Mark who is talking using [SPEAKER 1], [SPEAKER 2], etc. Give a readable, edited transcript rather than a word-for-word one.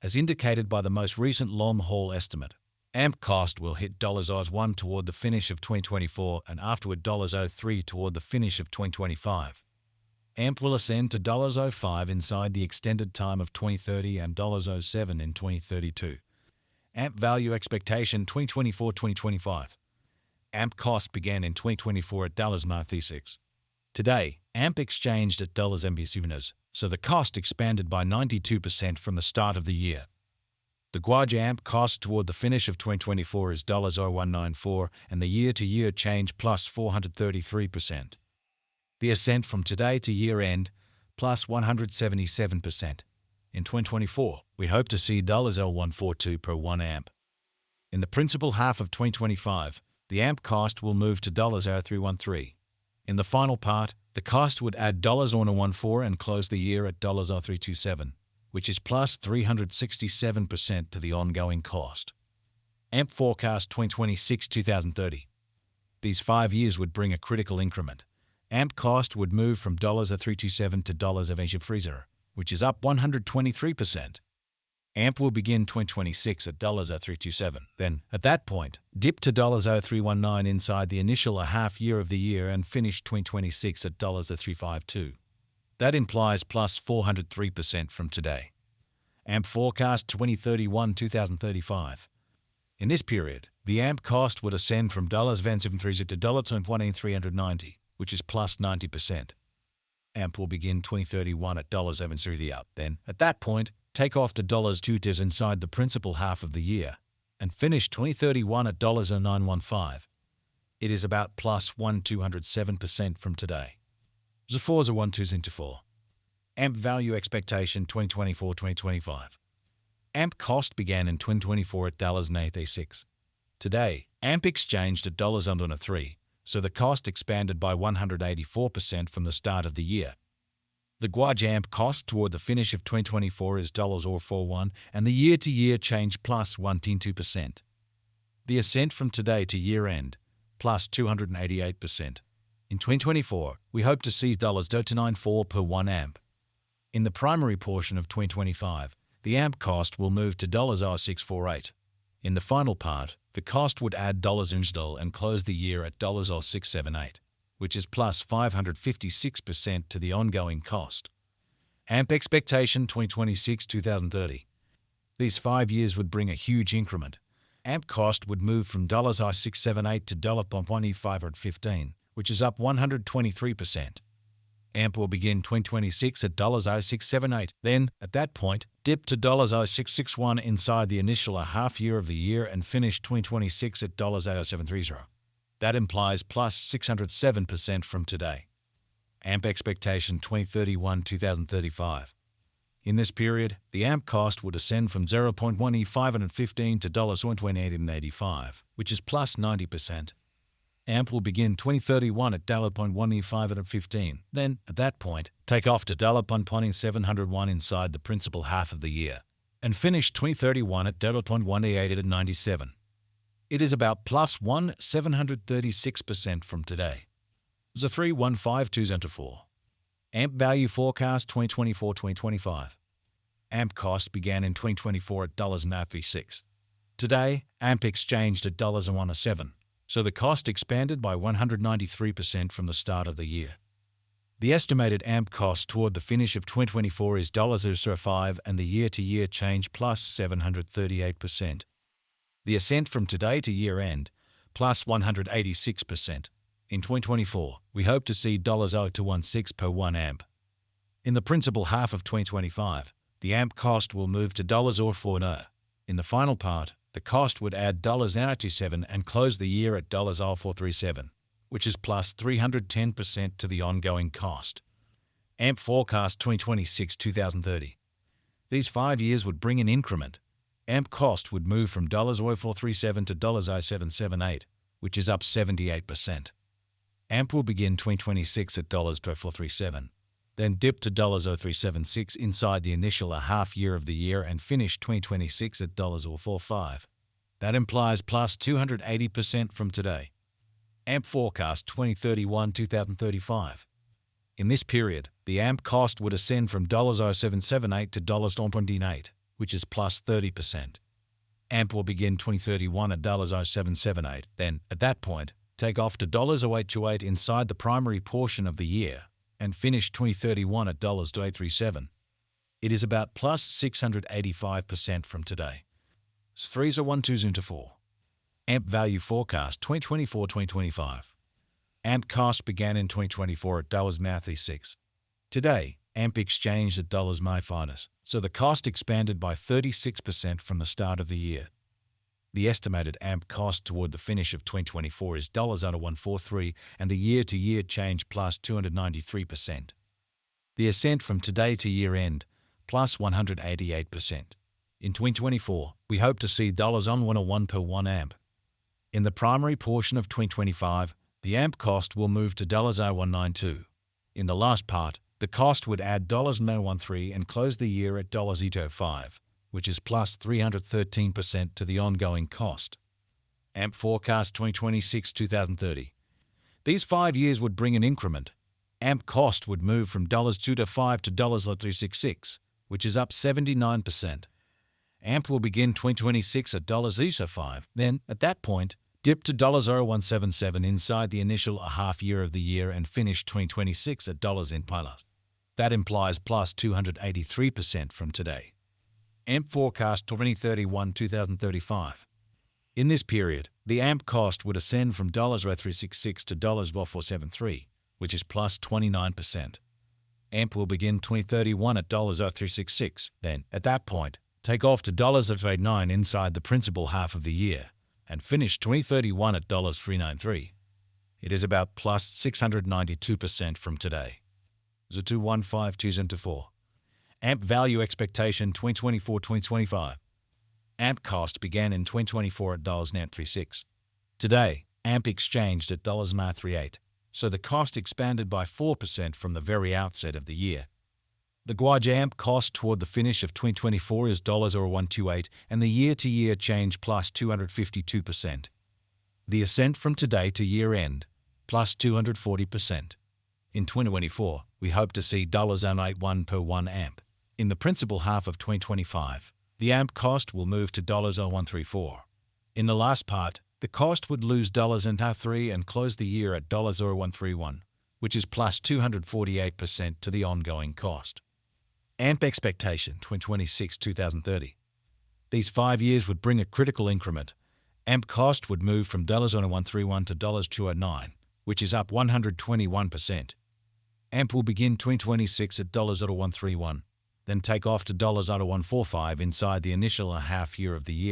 [SPEAKER 1] as indicated by the most recent long-haul estimate. AMP cost will hit $1 toward the finish of 2024 and afterward $3 toward the finish of 2025. AMP will ascend to $5 inside the extended time of 2030 and $7 in 2032. AMP value expectation 2024-2025. AMP cost began in 2024 at $96. Today, AMP exchanged at $MB7, so the cost expanded by 92% from the start of the year. The Guaj AMP cost toward the finish of 2024 is $194 and the year-to-year change plus 433%. The ascent from today to year-end plus 177%. In 2024, we hope to see $142 per 1 AMP. In the principal half of 2025, the AMP cost will move to $313. In the final part, the cost would add $114 and close the year at $327, which is plus 367% to the ongoing cost. AMP forecast 2026-2030. These 5 years would bring a critical increment. AMP cost would move from $327 to $330, which is up 123%. AMP will begin 2026 at $327. Then, at that point, dip to $319 inside the initial half year of the year and finish 2026 at $352. That implies plus 403% from today. AMP forecast 2031-2035. In this period, the AMP cost would ascend from $173 to $1,390, which is plus 90%. AMP will begin 2031 at $730 up. Then, at that point, take off to $2 inside the principal half of the year and finish 2031 at $915. It is about plus 207% from today. The 4s are 1-2s into 4. AMP value expectation 2024-2025. AMP cost began in 2024 at $86. Today, AMP exchanged at $3, so the cost expanded by 184% from the start of the year. The Guaj AMP cost toward the finish of 2024 is $41 and the year-to-year change plus 102%. The ascent from today to year-end, plus 288%. In 2024, we hope to see $294 per 1 AMP. In the primary portion of 2025, the AMP cost will move to $648. In the final part, the cost would add $1 and close the year at $678, which is plus 556% to the ongoing cost. AMP expectation 2026-2030. These 5 years would bring a huge increment. AMP cost would move from $678 to $1,515, which is up 123%. AMP will begin 2026 at $678. Then, at that point, dip to $661 inside the initial half year of the year and finish 2026 at $730. That implies plus 607% from today. AMP expectation 2031-2035. In this period, the AMP cost would ascend from $0.1515 to $0.2885, which is plus 90%. AMP will begin 2031 at $0.1515. Then, at that point, take off to $701 inside the principal half of the year and finish 2031 at $0.18897. It is about plus 736% from today. The 3152s enter 4. AMP value forecast 2024-2025. AMP cost began in 2024 at $96. Today, AMP exchanged at $107. So the cost expanded by 193% from the start of the year. The estimated AMP cost toward the finish of 2024 is $05 and the year-to-year change plus 738%. The ascent from today to year-end, plus 186%. In 2024, we hope to see $0.216 per 1 AMP. In the principal half of 2025, the AMP cost will move to $0.40. In the final part, the cost would add $927 and close the year at $437, which is plus 310% to the ongoing cost. AMP forecast 2026-2030. These 5 years would bring an increment. AMP cost would move from $437 to $778, which is up 78%. AMP will begin 2026 at $437, then dip to $376 inside the initial half year of the year and finish 2026 at $445. That implies plus 280% from today. AMP forecast 2031-2035. In this period, the AMP cost would ascend from $778 to $128, which is plus 30%. AMP will begin 2031 at $0.0778, then, at that point, take off to $0.0828 inside the primary portion of the year, and finish 2031 at $0.837. It is about plus 685% from today. 301204. AMP value forecast 2024-2025. AMP cost began in 2024 at $0.36. Today, AMP exchanged at $-, so the cost expanded by 36% from the start of the year. The estimated AMP cost toward the finish of 2024 is $0.143, and the year-to-year change plus 293%. The ascent from today to year-end, plus 188%. In 2024, we hope to see $101 per 1 AMP. In the primary portion of 2025, the AMP cost will move to $0.192. In the last part, the cost would add $0.013 and close the year at $0.05, which is plus 313% to the ongoing cost. AMP forecast 2026-2030. These 5 years would bring an increment. AMP cost would move from $2.25 to $0.366, which is up 79%. AMP will begin 2026 at $0.05, then, at that point, dip to $0.0177 inside the initial half year of the year and finish 2026 at $0.00. That implies plus 283% from today. AMP forecast 2031-2035. In this period, the AMP cost would ascend from $0.366 to $0.473, which is plus 29%. AMP will begin 2031 at $0.366, then, at that point, take off to $0.89 inside the principal half of the year, and finish 2031 at $393. It is about plus 692% from today. 215204. AMP value expectation 2024-2025. AMP cost began in 2024 at $0.36. Today, AMP exchanged at $0.38, so the cost expanded by 4% from the very outset of the year. The Guaj AMP cost toward the finish of 2024 is $0.128, and the year-to-year change plus 252%. The ascent from today to year-end, plus 240%. In 2024, we hope to see $0.81 per 1 AMP. In the principal half of 2025, the AMP cost will move to $0.134. In the last part, the cost would lose $0.3 and close the year at $0.131, which is plus 248% to the ongoing cost. AMP expectation 2026-2030. These 5 years would bring a critical increment. AMP cost would move from $131 to $209, which is up 121%. AMP will begin 2026 at $0.131, then take off to $0.145 inside the initial half year of the year